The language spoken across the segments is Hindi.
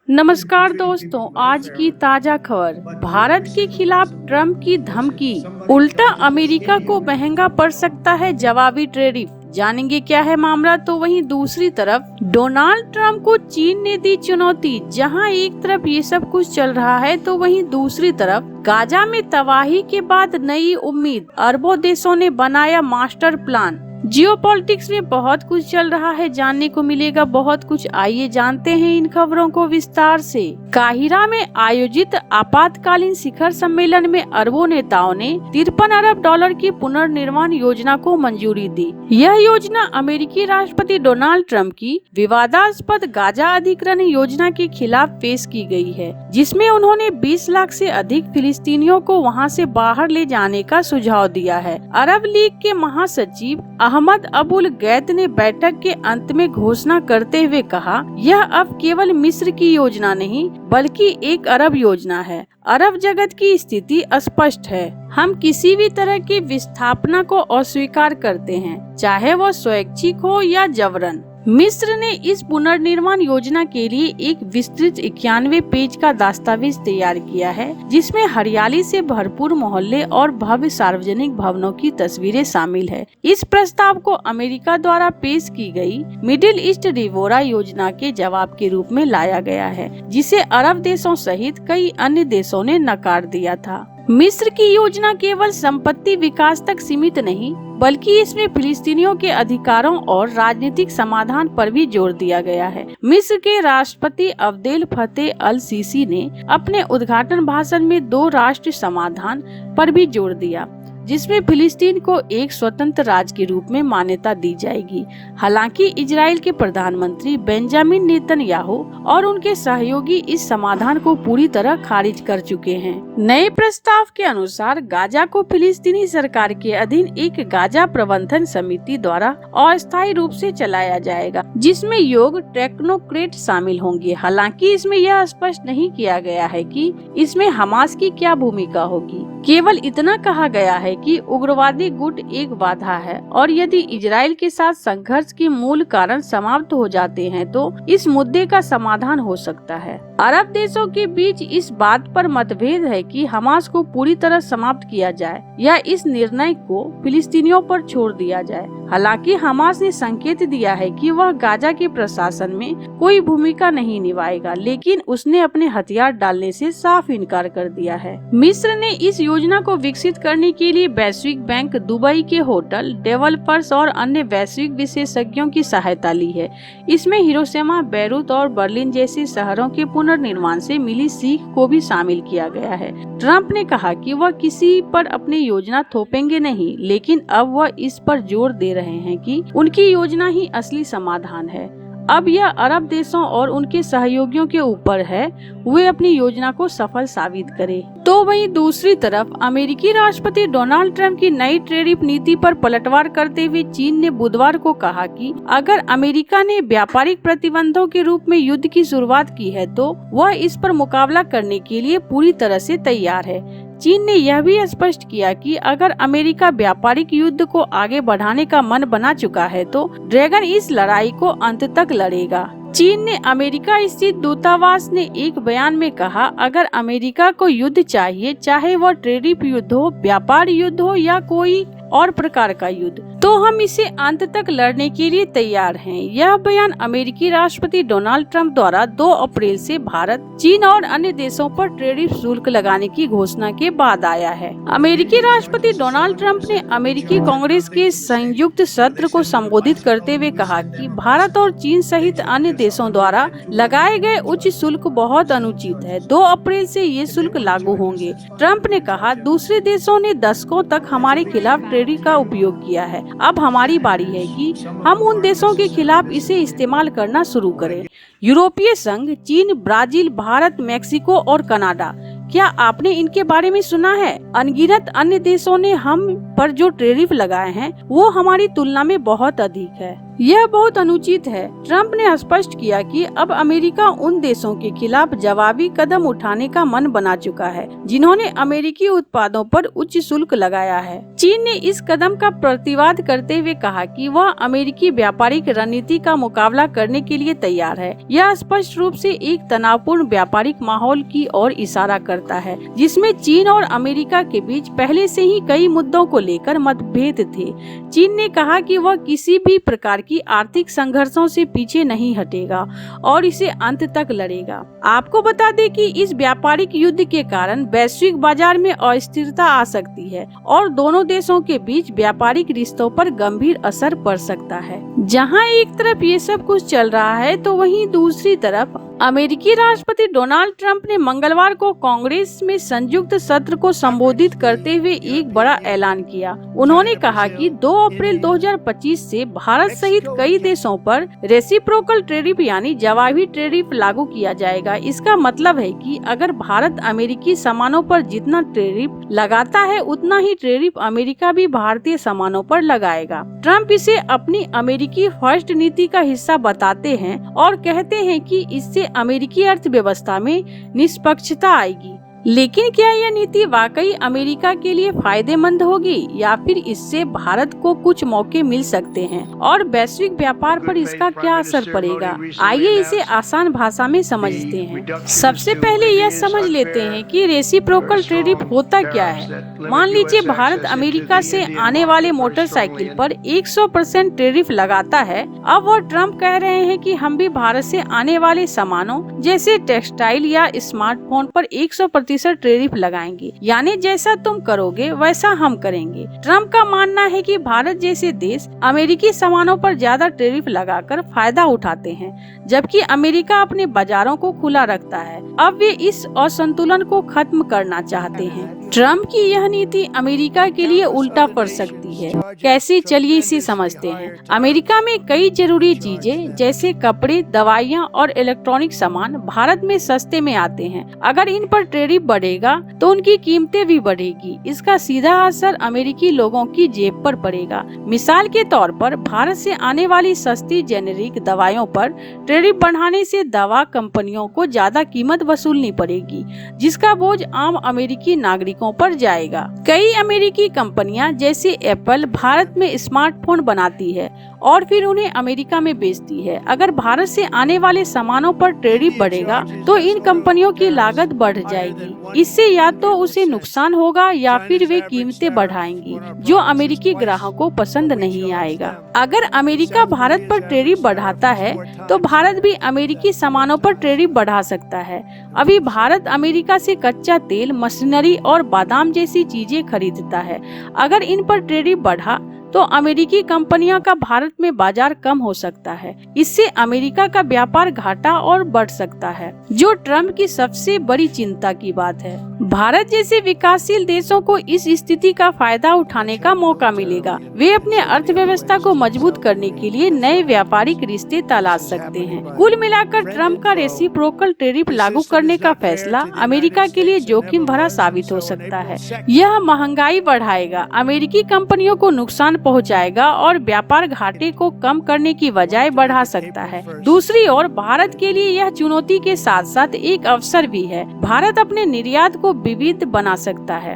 नमस्कार दोस्तों, आज की ताजा खबर। भारत के खिलाफ ट्रंप की धमकी, उल्टा अमेरिका को महंगा पड़ सकता है जवाबी टैरिफ। जानेंगे क्या है मामला। तो वहीं दूसरी तरफ डोनाल्ड ट्रंप को चीन ने दी चुनौती। जहां एक तरफ ये सब कुछ चल रहा है तो वहीं दूसरी तरफ गाजा में तबाही के बाद नई उम्मीद, अरबों देशों ने बनाया मास्टर प्लान। जियोपॉलिटिक्स में बहुत कुछ चल रहा है, जानने को मिलेगा बहुत कुछ। आइए जानते हैं इन खबरों को विस्तार से। काहिरा में आयोजित आपातकालीन शिखर सम्मेलन में अरबों नेताओं ने 53 अरब डॉलर की पुनर्निर्माण योजना को मंजूरी दी। यह योजना अमेरिकी राष्ट्रपति डोनाल्ड ट्रंप की विवादास्पद गाजा अधिग्रहण योजना के खिलाफ पेश की गई है, जिसमें उन्होंने 20 लाख से अधिक फिलिस्तीनियों को वहां से बाहर ले जाने का सुझाव दिया है। अरब लीग के महासचिव अहमद अबुल गैत ने बैठक के अंत में घोषणा करते हुए कहा, यह अब केवल मिस्र की योजना नहीं बल्कि एक अरब योजना है। अरब जगत की स्थिति स्पष्ट है। हम किसी भी तरह की विस्थापना को अस्वीकार करते हैं, चाहे वो स्वैच्छिक हो या जबरन। मिस्र ने इस पुनर्निर्माण योजना के लिए एक विस्तृत 91 पेज का दस्तावेज तैयार किया है, जिसमें हरियाली से भरपूर मोहल्ले और भव्य सार्वजनिक भवनों की तस्वीरें शामिल है। इस प्रस्ताव को अमेरिका द्वारा पेश की गई मिडिल ईस्ट रिवोरा योजना के जवाब के रूप में लाया गया है, जिसे अरब देशों सहित कई अन्य देशों ने नकार दिया था। मिस्र की योजना केवल संपत्ति विकास तक सीमित नहीं, बल्कि इसमें फिलिस्तीनियों के अधिकारों और राजनीतिक समाधान पर भी जोर दिया गया है। मिस्र के राष्ट्रपति अब्देल फतेह अल सीसी ने अपने उद्घाटन भाषण में 2 राष्ट्र समाधान पर भी जोर दिया, जिसमें फिलिस्तीन को एक स्वतंत्र राज्य के रूप में मान्यता दी जाएगी। हालांकि इजराइल के प्रधानमंत्री बेंजामिन नेतन्याहू और उनके सहयोगी इस समाधान को पूरी तरह खारिज कर चुके हैं। नए प्रस्ताव के अनुसार गाजा को फिलिस्तीनी सरकार के अधीन एक गाजा प्रबंधन समिति द्वारा अस्थायी रूप से चलाया जाएगा, जिसमें योग्य टेक्नोक्रेट शामिल होंगे। हालांकि इसमें यह स्पष्ट नहीं किया गया है कि इसमें हमास की क्या भूमिका होगी। केवल इतना कहा गया है कि उग्रवादी गुट एक बाधा है और यदि इजराइल के साथ संघर्ष के मूल कारण समाप्त हो जाते हैं तो इस मुद्दे का समाधान हो सकता है। अरब देशों के बीच इस बात पर मतभेद है कि हमास को पूरी तरह समाप्त किया जाए या इस निर्णय को फिलिस्तीनियों पर छोड़ दिया जाए। हालांकि हमास ने संकेत दिया है कि वह गाजा के प्रशासन में कोई भूमिका नहीं निभाएगा, लेकिन उसने अपने हथियार डालने से साफ इनकार कर दिया है। मिस्र ने इस योजना को विकसित करने के लिए वैश्विक बैंक, दुबई के होटल डेवलपर्स और अन्य वैश्विक विशेषज्ञों की सहायता ली है। इसमें हिरोशिमा, बेरूत और बर्लिन जैसे शहरों के पुनर्निर्माण से मिली सीख को भी शामिल किया गया है। ट्रंप ने कहा कि वह किसी पर अपनी योजना थोपेंगे नहीं, लेकिन अब वह इस पर जोर दे रहे हैं कि उनकी योजना ही असली समाधान है। अब यह अरब देशों और उनके सहयोगियों के ऊपर है, वे अपनी योजना को सफल साबित करें। तो वहीं दूसरी तरफ अमेरिकी राष्ट्रपति डोनाल्ड ट्रंप की नई टैरिफ नीति पर पलटवार करते हुए चीन ने बुधवार को कहा कि अगर अमेरिका ने व्यापारिक प्रतिबंधों के रूप में युद्ध की शुरुआत की है तो वह इस पर मुकाबला करने के लिए पूरी तरह से तैयार है। चीन ने यह भी स्पष्ट किया कि अगर अमेरिका व्यापारिक युद्ध को आगे बढ़ाने का मन बना चुका है तो ड्रैगन इस लड़ाई को अंत तक लड़ेगा। चीन ने अमेरिका स्थित दूतावास ने एक बयान में कहा, अगर अमेरिका को युद्ध चाहिए, चाहे वह टैरिफ युद्ध हो, व्यापार युद्ध हो या कोई और प्रकार का युद्ध, तो हम इसे अंत तक लड़ने के लिए तैयार हैं। यह बयान अमेरिकी राष्ट्रपति डोनाल्ड ट्रंप द्वारा 2 अप्रैल से भारत, चीन और अन्य देशों पर टैरिफ शुल्क लगाने की घोषणा के बाद आया है। अमेरिकी राष्ट्रपति डोनाल्ड ट्रंप ने अमेरिकी कांग्रेस के संयुक्त सत्र को संबोधित करते हुए कहा कि भारत और चीन सहित अन्य देशों द्वारा लगाए गए उच्च शुल्क बहुत अनुचित है। 2 अप्रैल से ये शुल्क लागू होंगे। ट्रंप ने कहा, दूसरे देशों ने दशकों तक हमारे खिलाफ टैरिफ का उपयोग किया है, अब हमारी बारी है कि हम उन देशों के खिलाफ इसे इस्तेमाल करना शुरू करें। यूरोपीय संघ, चीन, ब्राजील, भारत, मेक्सिको और कनाडा, क्या आपने इनके बारे में सुना है? अनगिनत अन्य देशों ने हम पर जो टैरिफ लगाए हैं वो हमारी तुलना में बहुत अधिक है। यह बहुत अनुचित है। ट्रम्प ने स्पष्ट किया कि अब अमेरिका उन देशों के खिलाफ जवाबी कदम उठाने का मन बना चुका है जिन्होंने अमेरिकी उत्पादों पर उच्च शुल्क लगाया है। चीन ने इस कदम का प्रतिवाद करते हुए कहा कि वह अमेरिकी व्यापारिक रणनीति का मुकाबला करने के लिए तैयार है। यह स्पष्ट रूप से एक तनावपूर्ण व्यापारिक माहौल की ओर इशारा करता है जिसमें चीन और अमेरिका के बीच पहले से ही कई मुद्दों को लेकर मतभेद थे। चीन ने कहा कि वह किसी भी प्रकार की आर्थिक संघर्षों से पीछे नहीं हटेगा और इसे अंत तक लड़ेगा। आपको बता दें कि इस व्यापारिक युद्ध के कारण वैश्विक बाजार में अस्थिरता आ सकती है और दोनों देशों के बीच व्यापारिक रिश्तों पर गंभीर असर पड़ सकता है। जहां एक तरफ ये सब कुछ चल रहा है तो वहीं दूसरी तरफ अमेरिकी राष्ट्रपति डोनाल्ड ट्रंप ने मंगलवार को कांग्रेस में संयुक्त सत्र को संबोधित करते हुए एक बड़ा ऐलान किया। उन्होंने कहा कि 2 अप्रैल 2025 से भारत सहित कई देशों पर रेसिप्रोकल टैरिफ यानी जवाबी टैरिफ लागू किया जाएगा। इसका मतलब है कि अगर भारत अमेरिकी सामानों पर जितना टैरिफ लगाता है उतना ही टैरिफ अमेरिका भी भारतीय सामानों पर लगाएगा। ट्रंप इसे अपनी अमेरिकी फर्स्ट नीति का हिस्सा बताते हैं और कहते हैं कि इससे अमेरिकी अर्थव्यवस्था में निष्पक्षता आएगी। लेकिन क्या यह नीति वाकई अमेरिका के लिए फायदेमंद होगी या फिर इससे भारत को कुछ मौके मिल सकते हैं और वैश्विक व्यापार पर इसका क्या असर पड़ेगा? आइए इसे आसान भाषा में समझते हैं। सबसे पहले यह समझ लेते हैं कि रेसिप्रोकल टैरिफ होता क्या है। मान लीजिए भारत अमेरिका से आने वाले मोटरसाइकिल पर 100% टैरिफ लगाता है। अब वह ट्रम्प कह रहे हैं कि हम भी भारत से आने वाले सामानों जैसे टेक्सटाइल या स्मार्टफोन पर 100% टैरिफ लगाएंगे, यानी जैसा तुम करोगे वैसा हम करेंगे। ट्रम्प का मानना है कि भारत जैसे देश अमेरिकी सामानों पर ज्यादा टैरिफ लगाकर फायदा उठाते हैं, जबकि अमेरिका अपने बाजारों को खुला रखता है। अब वे इस असंतुलन को खत्म करना चाहते हैं। ट्रम्प की यह नीति अमेरिका के लिए उल्टा पड़ सकती है। कैसे, चलिए इसे समझते हैं। अमेरिका में कई जरूरी चीजें जैसे कपड़े, दवाइयाँ और इलेक्ट्रॉनिक सामान भारत में सस्ते में आते हैं। अगर इन पर टैरिफ बढ़ेगा तो उनकी कीमतें भी बढ़ेगी। इसका सीधा असर अमेरिकी लोगों की जेब पर पड़ेगा। मिसाल के तौर पर भारत से आने वाली सस्ती जेनेरिक दवाइयों पर टैरिफ बढ़ाने से दवा कंपनियों को ज्यादा कीमत वसूलनी पड़ेगी, जिसका बोझ आम अमेरिकी नागरिकों पर जाएगा। कई अमेरिकी कंपनियां जैसे एप्पल भारत में स्मार्टफोन बनाती है और फिर उन्हें अमेरिका में बेचती है। अगर भारत से आने वाले सामानों पर टैरिफ बढ़ेगा तो इन कंपनियों की लागत बढ़ जाएगी। इससे या तो उसे नुकसान होगा या फिर वे कीमतें बढ़ाएंगी, जो अमेरिकी ग्राहकों को पसंद नहीं आएगा। अगर अमेरिका भारत पर टैरिफ बढ़ाता है तो भारत भी अमेरिकी सामानों पर टैरिफ बढ़ा सकता है। अभी भारत अमेरिका से कच्चा तेल, मशीनरी और बादाम जैसी चीजें खरीदता है। अगर इन पर टैरिफ बढ़ा तो अमेरिकी कंपनियों का भारत में बाजार कम हो सकता है। इससे अमेरिका का व्यापार घाटा और बढ़ सकता है, जो ट्रम्प की सबसे बड़ी चिंता की बात है। भारत जैसे विकासशील देशों को इस स्थिति का फायदा उठाने का मौका मिलेगा। वे अपने अर्थव्यवस्था को मजबूत करने के लिए नए व्यापारिक रिश्ते तलाश सकते हैं। कुल मिलाकर ट्रम्प का रेसिप्रोकल टैरिफ लागू करने का फैसला अमेरिका के लिए जोखिम भरा साबित हो सकता है। यह महंगाई बढ़ाएगा, अमेरिकी कंपनियों को नुकसान पहुंचाएगा और व्यापार घाटे को कम करने की बजाय बढ़ा सकता है। दूसरी ओर भारत के लिए यह चुनौती के साथ साथ एक अवसर भी है। भारत अपने निर्यात को विविध बना सकता है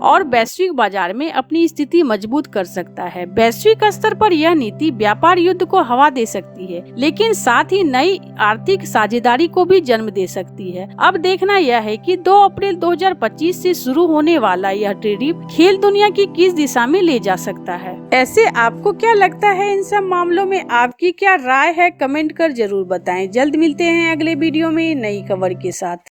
और वैश्विक बाजार में अपनी स्थिति मजबूत कर सकता है। वैश्विक स्तर पर यह नीति व्यापार युद्ध को हवा दे सकती है, लेकिन साथ ही नई आर्थिक साझेदारी को भी जन्म दे सकती है। अब देखना यह है कि 2 अप्रैल 2025 से शुरू होने वाला यह टैरिफ खेल दुनिया की किस दिशा में ले जा सकता है। ऐसे आपको क्या लगता है इन सब मामलों में? आपकी क्या राय है? कमेंट कर जरूर बताएं। जल्द मिलते हैं अगले वीडियो में नई खबर के साथ।